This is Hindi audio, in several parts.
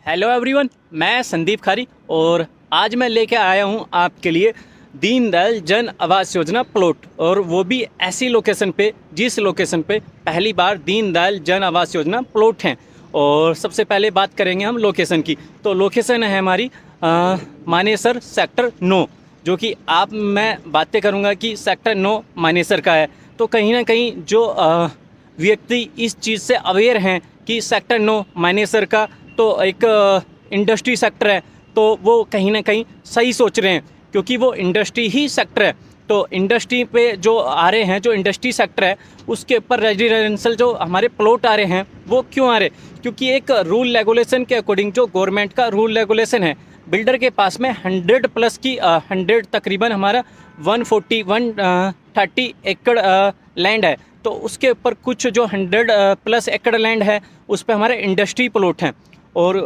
हेलो एवरीवन, मैं संदीप खारी और आज मैं लेके आया हूँ आपके लिए दीनदयाल जन आवास योजना प्लॉट, और वो भी ऐसी लोकेशन पे जिस लोकेशन पे पहली बार दीनदयाल जन आवास योजना प्लॉट हैं। और सबसे पहले बात करेंगे हम लोकेशन की। तो लोकेशन है हमारी मानेसर सेक्टर 9, जो कि मैं बातें करूँगा कि सेक्टर 9 मानेसर का है। तो कहीं ना कहीं जो व्यक्ति इस चीज़ से अवेयर हैं कि सेक्टर 9 मानेसर का तो एक इंडस्ट्री सेक्टर है, तो वो कहीं ना कहीं सही सोच रहे हैं, क्योंकि वो इंडस्ट्री ही सेक्टर है। तो इंडस्ट्री पे जो आ रहे हैं, जो इंडस्ट्री सेक्टर है उसके ऊपर रेजिडेंशियल जो हमारे प्लॉट आ रहे हैं वो क्यों आ रहे, क्योंकि एक रूल रेगुलेशन के अकॉर्डिंग जो गवर्नमेंट का रूल रेगुलेशन है, बिल्डर के पास में 100 प्लस की 100 तकरीबन हमारा 130 एकड़ लैंड है। तो उसके ऊपर कुछ जो 100 प्लस एकड़ लैंड है उस पर हमारे इंडस्ट्री प्लॉट हैं, और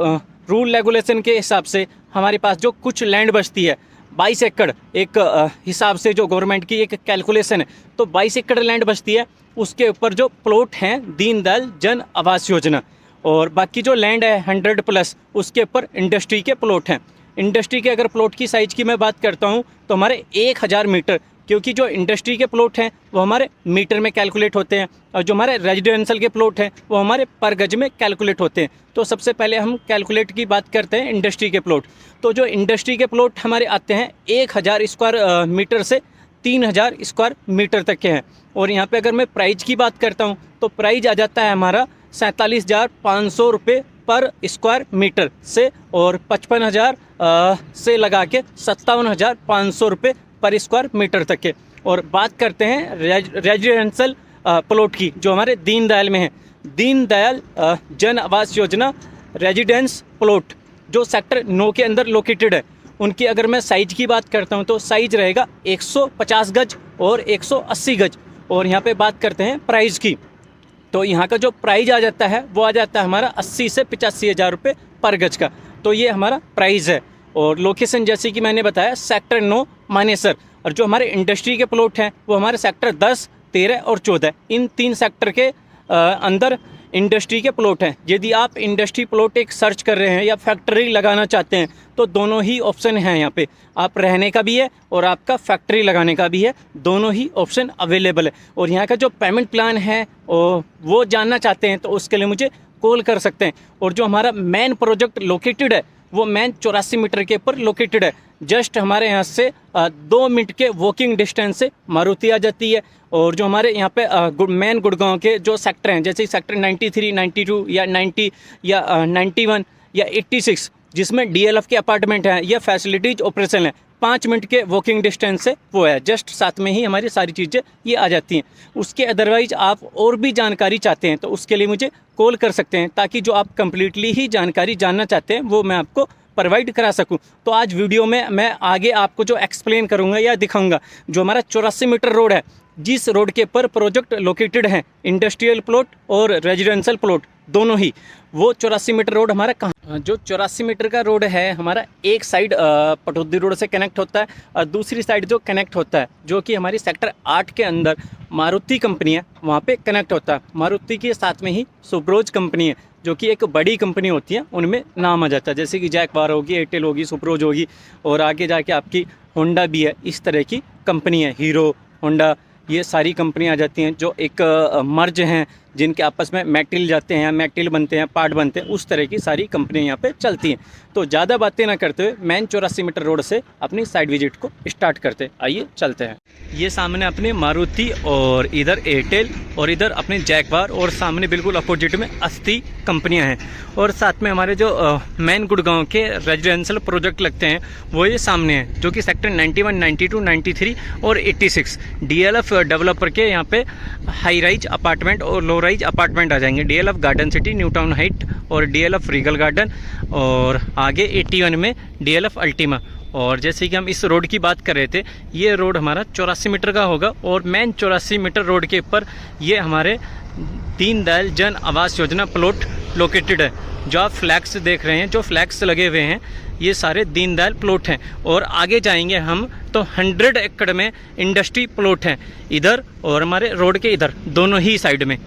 रूल रेगुलेशन के हिसाब से हमारे पास जो कुछ लैंड बचती है 22 एकड़, एक हिसाब से जो गवर्नमेंट की एक कैलकुलेशन है, तो 22 एकड़ लैंड बचती है। उसके ऊपर जो प्लॉट हैं दीनदयाल जन आवास योजना, और बाकी जो लैंड है 100 प्लस उसके ऊपर इंडस्ट्री के प्लॉट हैं। इंडस्ट्री के अगर प्लॉट की साइज़ की मैं बात करता हूँ तो हमारे 1000 मीटर, क्योंकि जो इंडस्ट्री के प्लॉट हैं वो हमारे मीटर में कैलकुलेट होते हैं, और जो हमारे रेजिडेंशियल के प्लॉट हैं वो हमारे पर गज में कैलकुलेट होते हैं। तो सबसे पहले हम कैलकुलेट की बात करते हैं इंडस्ट्री के प्लॉट। तो जो इंडस्ट्री के प्लॉट हमारे आते हैं 1000 स्क्वायर मीटर से 3000 स्क्वायर मीटर तक के हैं। और यहाँ पे अगर मैं प्राइस की बात करता हूँ तो प्राइस आ जाता है हमारा 47,500 रुपये पर स्क्वायर मीटर से, और 55,000 से लगा के 57,500 रुपये पर स्क्वायर मीटर तक के। और बात करते हैं रेजिडेंशियल प्लॉट की, जो हमारे दीनदयाल में है, दीनदयाल जन आवास योजना रेजिडेंस प्लॉट जो सेक्टर 9 के अंदर लोकेटेड है, उनकी अगर मैं साइज की बात करता हूं तो साइज रहेगा 150 गज और 180 गज। और यहाँ पे बात करते हैं प्राइस की, तो यहाँ का जो प्राइस आ जाता है वो आ जाता है हमारा 80 से 85 हज़ार रुपये पर गज का। तो ये हमारा प्राइस है। और लोकेशन जैसे कि मैंने बताया सेक्टर 9 मानेसर, और जो हमारे इंडस्ट्री के प्लॉट हैं वो हमारे सेक्टर 10, 13 और 14, इन 3 सेक्टर के अंदर इंडस्ट्री के प्लॉट हैं। यदि आप इंडस्ट्री प्लॉट एक सर्च कर रहे हैं या फैक्ट्री लगाना चाहते हैं तो दोनों ही ऑप्शन हैं यहाँ पे, आप रहने का भी है और आपका फैक्ट्री लगाने का भी है, दोनों ही ऑप्शन अवेलेबल है। और यहाँ का जो पेमेंट प्लान है वो जानना चाहते हैं तो उसके लिए मुझे कॉल कर सकते हैं। और जो हमारा मेन प्रोजेक्ट लोकेटेड है वो मेन 84 मीटर के ऊपर लोकेटेड है। जस्ट हमारे यहाँ से 2 मिनट के वॉकिंग डिस्टेंस से मारुति आ जाती है। और जो हमारे यहाँ पे मेन गुड़गांव के जो सेक्टर हैं, जैसे सेक्टर 93, 92 या 90 या 91 या 86, जिसमें DLF के अपार्टमेंट हैं या फैसिलिटीज ऑपरेशन है, 5 मिनट के वॉकिंग डिस्टेंस से वो है, जस्ट साथ में ही हमारी सारी चीज़ें ये आ जाती हैं। उसके अदरवाइज आप और भी जानकारी चाहते हैं तो उसके लिए मुझे कॉल कर सकते हैं, ताकि जो आप कंप्लीटली ही जानकारी जानना चाहते हैं वो मैं आपको प्रोवाइड करा सकूं। तो आज वीडियो में मैं आगे आपको जो एक्सप्लेन करूंगा या दिखाऊंगा, जो हमारा 84 मीटर रोड है, जिस रोड के ऊपर प्रोजेक्ट लोकेटेड है, इंडस्ट्रियल प्लॉट और रेजिडेंशियल प्लॉट दोनों ही, वो 84 मीटर रोड हमारा कहाँ, जो 84 मीटर का रोड है हमारा एक साइड पटौदी रोड से कनेक्ट होता है, और दूसरी साइड जो कनेक्ट होता है जो कि हमारी सेक्टर 8 के अंदर मारुति कंपनी है वहाँ पे कनेक्ट होता है। मारुति के साथ में ही सुब्रोज कंपनी है, जो कि एक बड़ी कंपनी होती है, उनमें नाम आ जाता है, जैसे कि जैकवार होगी, एयरटेल होगी, सुब्रोज होगी, और आगे जाके आपकी होंडा भी है। इस तरह की कंपनी है, हीरो, होंडा, ये सारी कंपनी आ जाती हैं जो एक मर्ज हैं, जिनके आपस में मेटेरियल जाते हैं, मेटेरियल बनते हैं, पार्ट बनते हैं, उस तरह की सारी कंपनियां यहाँ पे चलती हैं। तो ज़्यादा बातें ना करते हुए मेन 84 मीटर रोड से अपनी साइड विजिट को स्टार्ट करते, आइए चलते हैं। ये सामने अपने मारुति, और इधर एयरटेल, और इधर अपने जैकवार, और सामने बिल्कुल अपोजिट में अस्ती कंपनियाँ हैं। और साथ में हमारे जो मेन गुड़गांव के रेजिडेंशियल प्रोजेक्ट लगते हैं वो ये सामने हैं, जो कि सेक्टर 91, 92, 93 और 86 DLF डेवलपर के यहाँ पे हाई राइज अपार्टमेंट और लो राइज अपार्टमेंट आ जाएंगे। DLF garden city, new town height, और DLF रीगल गार्डन, और आगे 81 में DLF अल्टीमा। और जैसे कि हम इस रोड की बात कर रहे थे, ये रोड हमारा 84 मीटर का होगा, और मेन 84 मीटर रोड के ऊपर ये हमारे दीनदयाल जन आवास योजना प्लॉट लोकेटेड है। जो आप फ्लैग्स देख रहे हैं, जो फ्लैग्स लगे हुए हैं, ये सारे दीनदयाल प्लॉट हैं। और आगे जाएंगे हम तो 100 एकड़ में इंडस्ट्री प्लॉट हैं इधर, और हमारे रोड के इधर दोनों ही साइड में।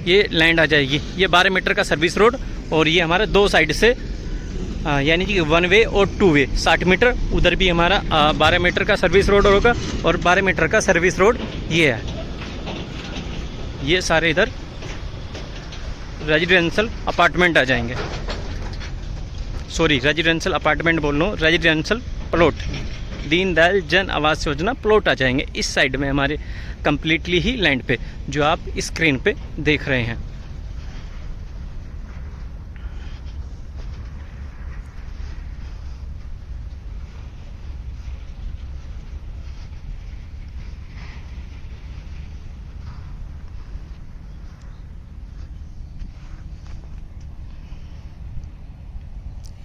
ये लैंड आ जाएगी। ये 12 मीटर का सर्विस रोड और ये हमारा 2 साइड से यानी कि 1 वे और 2 वे 60 मीटर, उधर भी हमारा 12 मीटर का सर्विस रोड होगा और 12 मीटर का सर्विस रोड ये है। ये सारे इधर रेजिडेंशियल अपार्टमेंट आ जाएंगे, सॉरी रेजिडेंशियल अपार्टमेंट बोल रहा हूँ, रेजिडेंशियल प्लॉट, दीनदयाल जन आवास योजना प्लॉट आ जाएंगे इस साइड में हमारे कम्प्लीटली ही लैंड पे, जो आप स्क्रीन पे देख रहे हैं।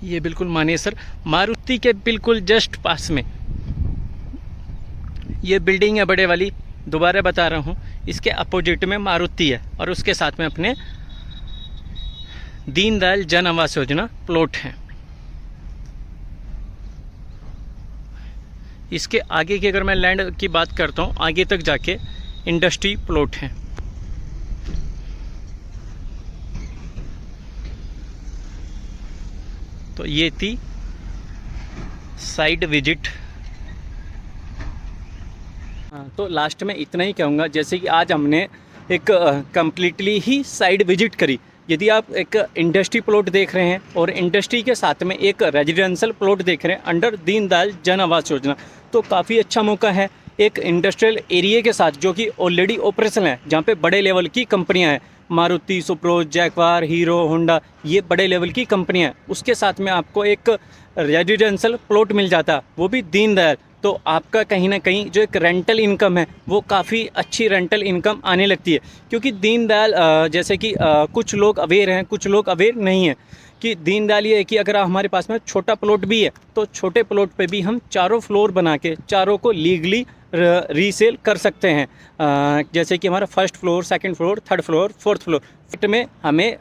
ये बिल्कुल मानेसर मारुति के बिल्कुल जस्ट पास में ये बिल्डिंग है बड़े वाली, दोबारा बता रहा हूँ, इसके अपोजिट में मारुति है और उसके साथ में अपने दीनदयाल जन आवास योजना प्लॉट है। इसके आगे की अगर मैं लैंड की बात करता हूँ, आगे तक जाके इंडस्ट्री प्लॉट है। तो ये थी साइड विजिट। तो लास्ट में इतना ही कहूँगा, जैसे कि आज हमने एक कम्प्लीटली ही साइड विजिट करी। यदि आप एक इंडस्ट्री प्लॉट देख रहे हैं और इंडस्ट्री के साथ में एक रेजिडेंशियल प्लॉट देख रहे हैं अंडर दीनदयाल जन आवास योजना, तो काफ़ी अच्छा मौका है एक इंडस्ट्रियल एरिया के साथ जो कि ऑलरेडी ऑपरेशनल है, जहाँ पे बड़े लेवल की कंपनियाँ हैं, Maruti, Supro, Jaguar, hero, Honda, ये बड़े लेवल की कंपनियाँ हैं। उसके साथ में आपको एक रेजिडेंशियल प्लॉट मिल जाता, वो भी दीनदयाल। तो आपका कहीं ना कहीं जो एक रेंटल इनकम है वो काफ़ी अच्छी रेंटल इनकम आने लगती है, क्योंकि दीनदयाल जैसे कि कुछ लोग अवेयर हैं, कुछ लोग अवेयर नहीं हैं कि दीनदयाल ये है कि अगर हमारे पास में छोटा प्लॉट भी है तो छोटे प्लॉट पे भी हम चारों फ्लोर बना के चारों को लीगली रीसेल कर सकते हैं। जैसे कि हमारा first floor, second floor, third floor, fourth floor में हमें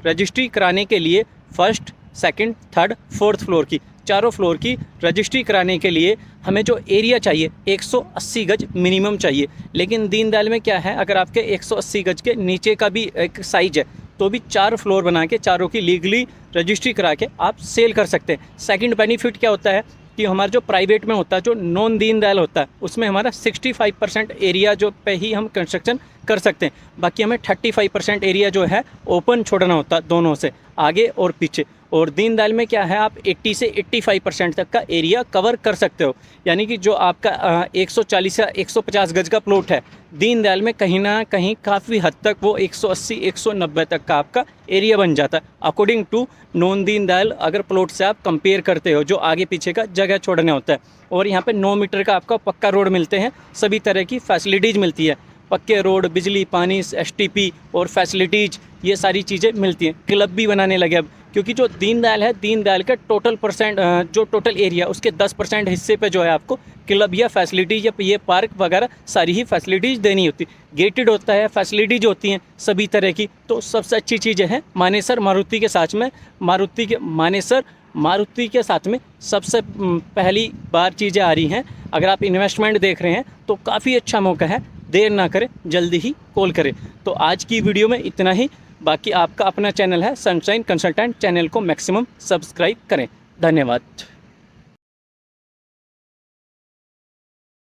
रजिस्ट्री कराने के लिए first, second, third, fourth floor की चारों फ्लोर की रजिस्ट्री कराने के लिए हमें जो एरिया चाहिए 180 गज मिनिमम चाहिए। लेकिन दीनदयाल में क्या है, अगर आपके 180 गज के नीचे का भी एक साइज है तो भी 4 फ्लोर बना के चारों की लीगली रजिस्ट्री करा के आप सेल कर सकते हैं। सेकंड बेनिफिट क्या होता है कि हमारा जो प्राइवेट में होता है, जो नॉन दीनदयाल होता है, उसमें हमारा 65% एरिया जो पे ही हम कंस्ट्रक्शन कर सकते हैं, बाकी हमें 35% एरिया जो है ओपन छोड़ना होता है दोनों से, आगे और पीछे। और दीनदयाल में क्या है, आप 80 से 85% तक का एरिया कवर कर सकते हो। यानी कि जो आपका 140 या 150 गज का प्लॉट है, दीनदयाल में कहीं ना कहीं काफ़ी हद तक वो 180, 190 तक का आपका एरिया बन जाता है, अकॉर्डिंग टू नॉन दीनदयाल अगर प्लॉट से आप कंपेयर करते हो, जो आगे पीछे का जगह छोड़ना होता है। और यहाँ पे 9 मीटर का आपका पक्का रोड मिलते हैं, सभी तरह की फैसिलिटीज़ मिलती है, पक्के रोड, बिजली, पानी, STP और फैसिलिटीज़, ये सारी चीज़ें मिलती हैं। क्लब भी बनाने लगे अब, क्योंकि जो दीनदयाल है, दीनदयाल का टोटल परसेंट जो टोटल एरिया उसके 10% हिस्से पे जो है आपको क्लब या फैसिलिटीज या ये पार्क वगैरह सारी ही फैसिलिटीज़ देनी होती, गेटेड होता है, फैसिलिटीज होती हैं सभी तरह की। तो सबसे अच्छी चीज़ें हैं मानेसर मारुति के साथ में, मारुति के साथ में सबसे पहली बार चीज़ें आ रही हैं। अगर आप इन्वेस्टमेंट देख रहे हैं तो काफ़ी अच्छा मौका है, देर ना करें, जल्दी ही कॉल करें। तो आज की वीडियो में इतना ही। बाकी आपका अपना चैनल है सनशाइन कंसल्टेंट, चैनल को मैक्सिमम सब्सक्राइब करें। धन्यवाद।